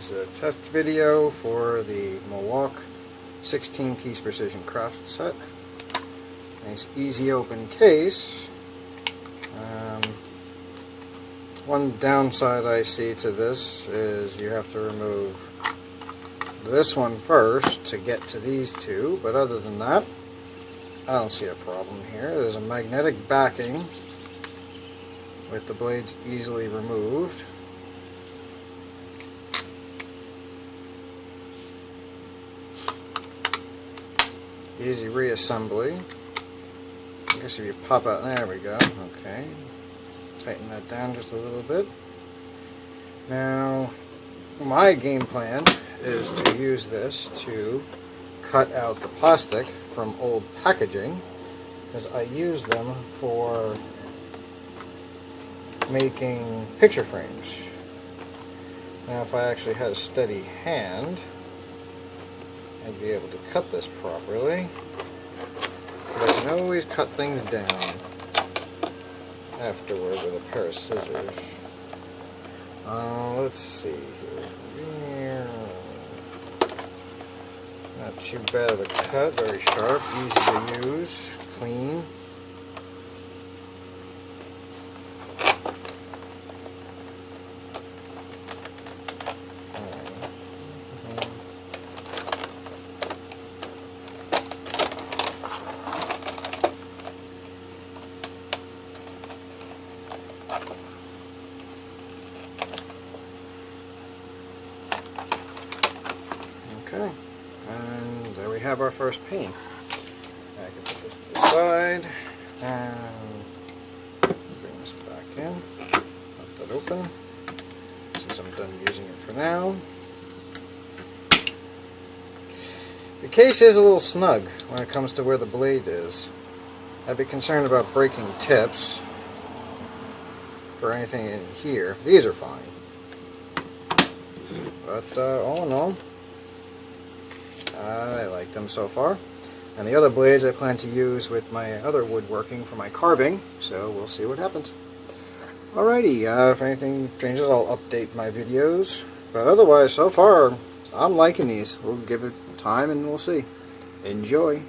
is a test video for the MulWark 16-piece precision craft set. Nice easy open case. One downside I see to this is you have to remove this one first to get to these two, but other than that, I don't see a problem here. There's a magnetic backing with the blades easily removed. Easy reassembly. I guess if you pop out, there we go. Okay. Tighten that down just a little bit. Now, my game plan is to use this to cut out the plastic from old packaging, because I use them for making picture frames. Now, if I actually had a steady hand, I'd be able to cut this properly. But I can always cut things down afterward with a pair of scissors. Let's see here. Not too bad of a cut, very sharp, easy to use, clean. Okay, and there we have our first pane. I can put this to the side and bring this back in. Pop that open since I'm done using it for now. The case is a little snug when it comes to where the blade is. I'd be concerned about breaking tips for anything in here. These are fine. But all in all, I like them so far. And the other blades I plan to use with my other woodworking for my carving, so we'll see what happens. Alrighty, if anything changes I'll update my videos. But otherwise, so far, I'm liking these. We'll give it time and we'll see. Enjoy!